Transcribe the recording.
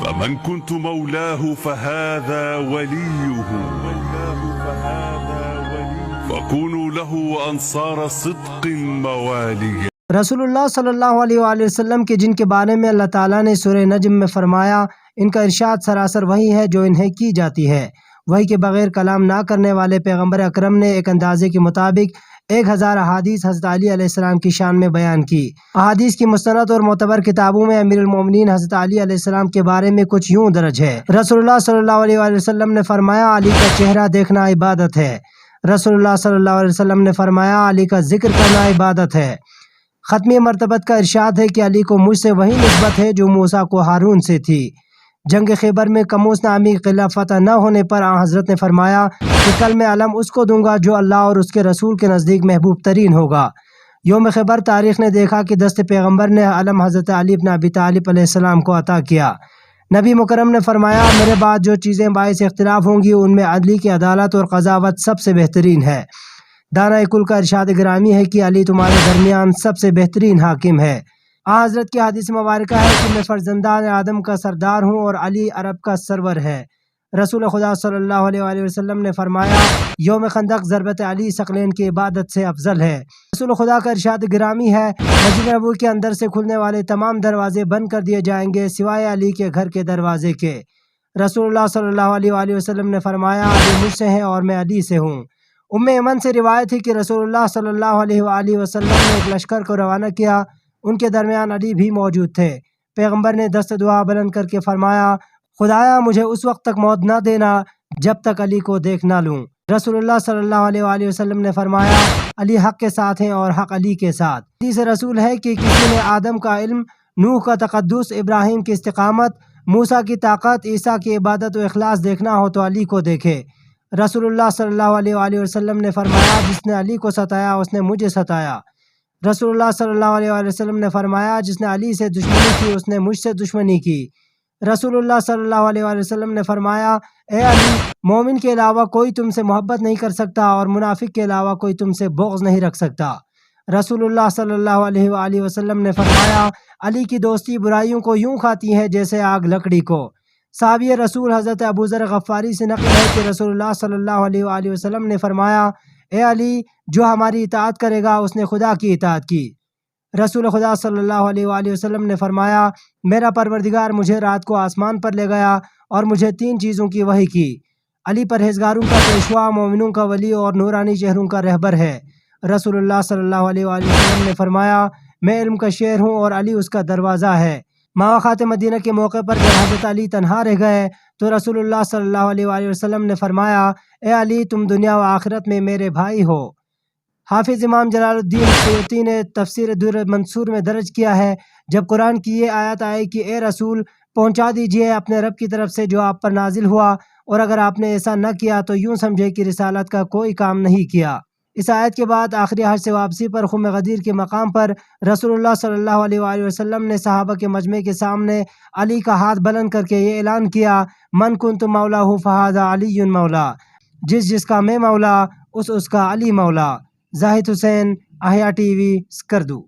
فمن كنت مولاه فهذا وليه فكونوا له انصار صدق مواليه۔ رسول اللہ صلی اللہ علیہ وآلہ وسلم کے جن کے بارے میں اللہ تعالیٰ نے سورہ نجم میں فرمایا ان کا ارشاد سراسر وہی ہے جو انہیں کی جاتی ہے۔ وہی کے بغیر کلام نہ کرنے والے پیغمبر اکرم نے ایک اندازے کے مطابق 1000 احادیث حضرت علی علیہ السلام کی شان میں بیان کی۔ احادیث کی مستند اور معتبر کتابوں میں امیر المومنین حضرت علی علیہ السلام کے بارے میں کچھ یوں درج ہے۔ رسول اللہ صلی اللہ علیہ وآلہ وسلم نے فرمایا علی کا چہرہ دیکھنا عبادت ہے۔ رسول اللہ صلی اللہ علیہ وسلم نے فرمایا علی کا ذکر کرنا عبادت ہے۔ ختمی مرتبت کا ارشاد ہے کہ علی کو مجھ سے وہی نسبت ہے جو موسیٰ کو ہارون سے تھی۔ جنگ خیبر میں کموس نامی قلعہ فتح نہ ہونے پر آن حضرت نے فرمایا کہ کل میں علم اس کو دوں گا جو اللہ اور اس کے رسول کے نزدیک محبوب ترین ہوگا۔ یوم خیبر تاریخ نے دیکھا کہ دست پیغمبر نے علم حضرت علی بن ابی طالب علیہ السلام کو عطا کیا۔ نبی مکرم نے فرمایا میرے بعد جو چیزیں باعث اختلاف ہوں گی ان میں عدلی کی عدالت اور قضاوت سب سے بہترین ہے۔ دانہ کل کا ارشاد گرامی ہے کہ علی تمہارے درمیان سب سے بہترین حاکم ہے۔ حضرت کی حدیث مبارکہ ہے کہ میں فرزندان آدم کا سردار ہوں اور علی عرب کا سرور ہے۔ رسول خدا صلی اللہ علیہ وآلہ وسلم نے فرمایا یوم خندق ضربت علی ثقلین کی عبادت سے افضل ہے۔ رسول خدا کا ارشاد گرامی ہے مسجد نبوی کے اندر سے کھلنے والے تمام دروازے بند کر دیے جائیں گے سوائے علی کے گھر کے دروازے کے۔ رسول اللہ صلی اللہ علیہ وآلہ وسلم نے فرمایا علی مجھ سے ہیں اور میں علی سے ہوں۔ ایمن سے روایت ہے کہ رسول اللہ صلی اللہ علیہ وآلہ وسلم نے ایک لشکر کو روانہ کیا، ان کے درمیان علی بھی موجود تھے۔ پیغمبر نے دست دعا بلند کر کے فرمایا خدایا مجھے اس وقت تک موت نہ دینا جب تک علی کو دیکھ نہ لوں۔ رسول اللہ صلی اللہ علیہ وآلہ وسلم نے فرمایا علی حق کے ساتھ ہیں اور حق علی کے ساتھ۔ حدیث رسول ہے کہ کسی نے آدم کا علم، نوح کا تقدس، ابراہیم کی استقامت، موسیٰ کی طاقت، عیسیٰ کی عبادت و اخلاص دیکھنا ہو تو علی کو دیکھے۔ رسول اللہ صلی اللہ علیہ وآلہ وسلم نے فرمایا جس نے علی کو ستایا اس نے مجھے ستایا۔ رسول اللہ صلی اللہ علیہ وآلہ وسلم نے فرمایا جس نے علی سے دشمنی کی اس نے مجھ سے دشمنی کی۔ رسول اللہ صلی اللہ علیہ وآلہ وسلم نے فرمایا اے علی مومن کے علاوہ کوئی تم سے محبت نہیں کر سکتا اور منافق کے علاوہ کوئی تم سے بغض نہیں رکھ سکتا۔ رسول اللہ صلی اللہ علیہ وآلہ وسلم نے فرمایا علی کی دوستی برائیوں کو یوں کھاتی ہے جیسے آگ لکڑی کو۔ صحابی رسول حضرت ابو ذر غفاری سے نقل ہے کہ رسول اللہ صلی اللہ علیہ وآلہ وسلم نے فرمایا اے علی جو ہماری اطاعت کرے گا اس نے خدا کی اطاعت کی۔ رسول خدا صلی اللہ علیہ وآلہ وسلم نے فرمایا میرا پروردگار مجھے رات کو آسمان پر لے گیا اور مجھے 3 چیزوں کی وحی کی۔ علی پرہیزگاروں کا پیشوا، مومنوں کا ولی اور نورانی چہروں کا رہبر ہے۔ رسول اللہ صلی اللہ علیہ وآلہ وسلم نے فرمایا میں علم کا شعر ہوں اور علی اس کا دروازہ ہے۔ مواقعات مدینہ کے موقع پر جب حضرت علی تنہا رہ گئے تو رسول اللہ صلی اللہ علیہ وآلہ وسلم نے فرمایا اے علی تم دنیا و آخرت میں میرے بھائی ہو۔ حافظ امام جلال الدین سیوطی نے تفسیر در منصور میں درج کیا ہے جب قرآن کی یہ آیت آئی کہ اے رسول پہنچا دیجئے اپنے رب کی طرف سے جو آپ پر نازل ہوا اور اگر آپ نے ایسا نہ کیا تو یوں سمجھے کہ رسالت کا کوئی کام نہیں کیا۔ اس آیت کے بعد آخری حج سے واپسی پر خم غدیر کے مقام پر رسول اللہ صلی اللہ علیہ وآلہ وسلم نے صحابہ کے مجمع کے سامنے علی کا ہاتھ بلند کر کے یہ اعلان کیا من کنت مولا فہذا علی مولا، جس کا میں مولا اس کا علی مولا۔ زاہد حسین، احیا ٹی وی، سکردو۔